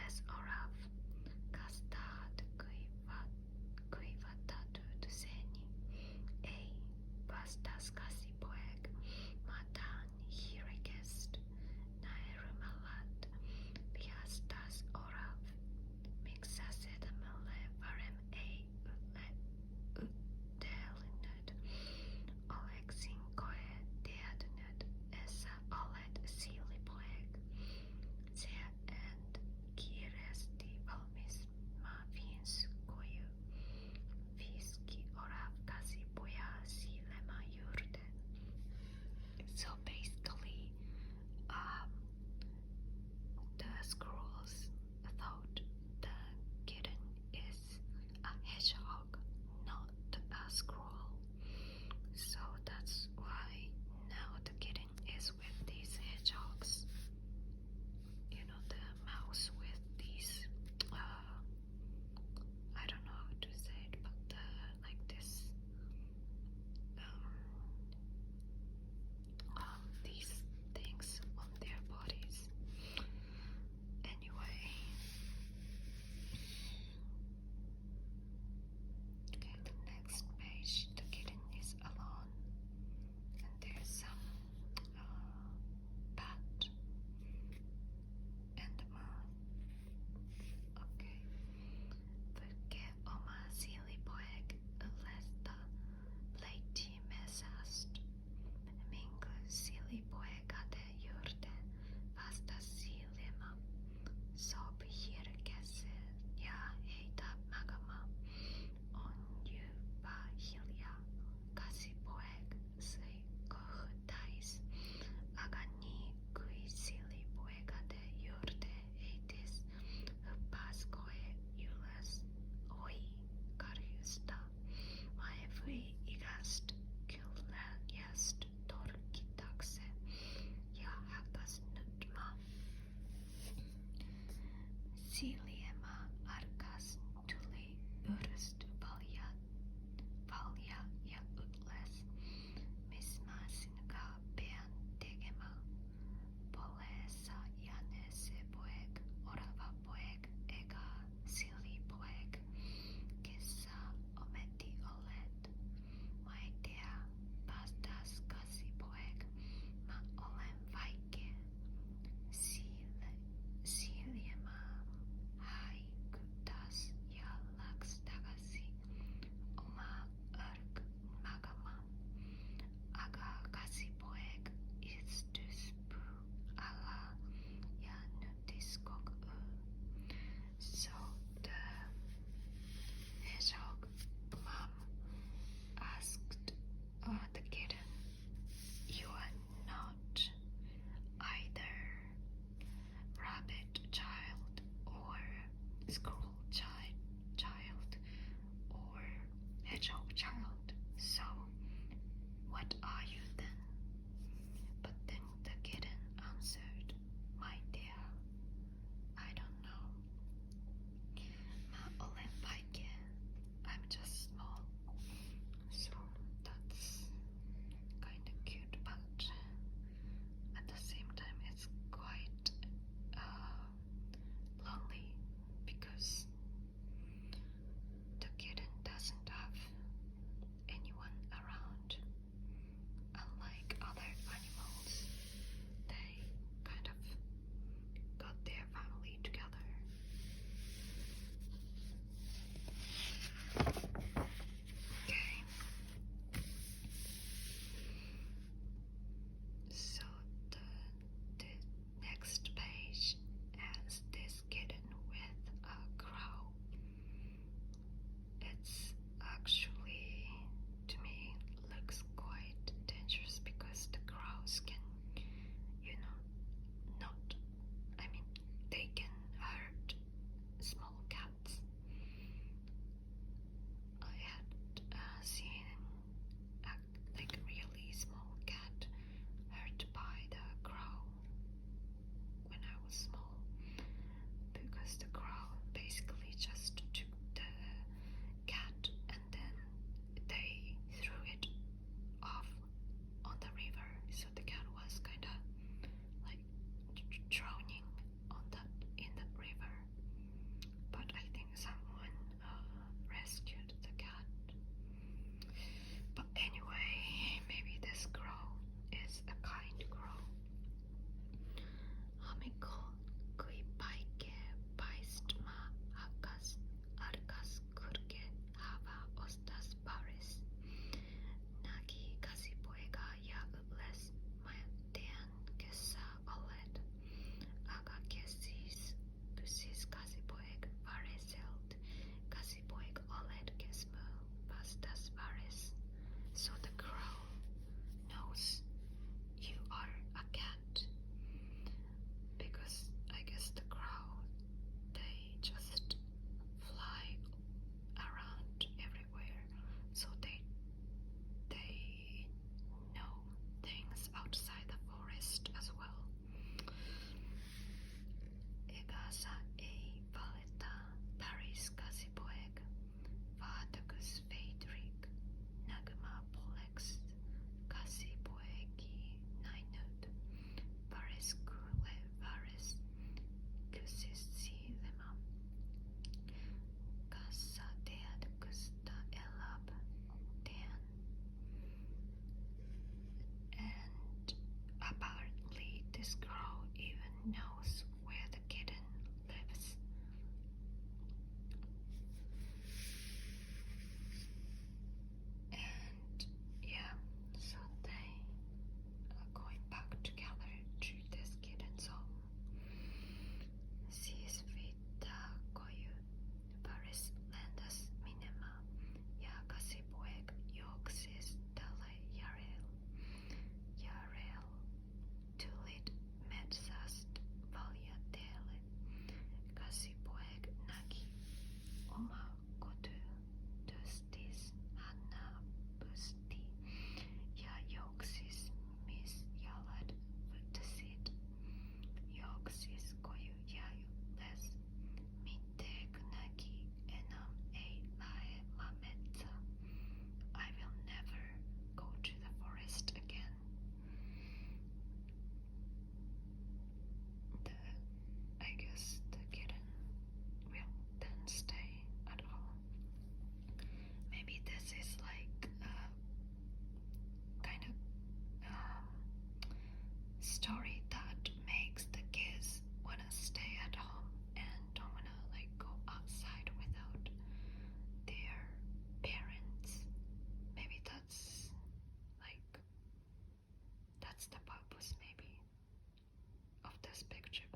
Jules Orav, Castad Kuivatatut Seni, Ei, Vastas Kasipoeg, Matan Hirigest, Nairumalat, Piastas Orav, Mixasedamale Varem Ei Utelinud, Olexin Koe Deadnud, Essa Olet Silipoeg, Se and Kiresti Valmis Mavins Koyu, Viski Orav Kasipoja Silema Jurde. So basically, the scrolls thought the kitten is a hedgehog, not a scroll. So that's why now the kitten is with these hedgehogs. You know, the mouse with these, I don't know how to say it, but like this, these things on their bodies. Anyway, okay, the next page, the kitten is alone, and there's some bat and the moon. Okay, perché oma silipoeg lesta leiti mesast, minkä silipoegate jurde vasta silima, sop hirkese ja heitä magama, on jyvä hiljaa, kasipoeg sei kohtais, aga nii kui silipoegate jurde heitis, hüppas kohe üles oi karjusta, ma ei või igast küljest torkitakse ja hakkas nutma. Siliema arkas tuli yrst palja ja ütles, mis mä sinkaan pean tekemään. Poleessa jänese poeg, orava poeg, ega silipoeg, kessa ometi olet. Mä ei tiedä, vastas kasipoeg, mä olen vaikea. Siliema Casa e Valeta Paris Casipoeg Vaatacus Federic Nagma Polex Casipoegi Nainut Paris Cule Varis Cusissilema Casa Dead Gusta Elab Dan. And apparently this girl even knows where the kitten lives. And yeah, so they are going back together to this kitten's home. Siis viittaa koju Paris lendas minema ja kasipuek juoksis tälle Jarel tulit metsästä valjateelle. Kasipuek näki oma kotytöstis Hanna pysti ja juoksis mis jalat vyttäsit. Juoksis koju jäljelles. Mitteek näki enam ei lähe la metsä. I will never go to the forest again. I guess the kitten will then stay at home. Maybe this is like a kind of story that makes the kids wanna stay at home and don't wanna like go outside without their parents. Maybe that's like that's the purpose maybe of this picture.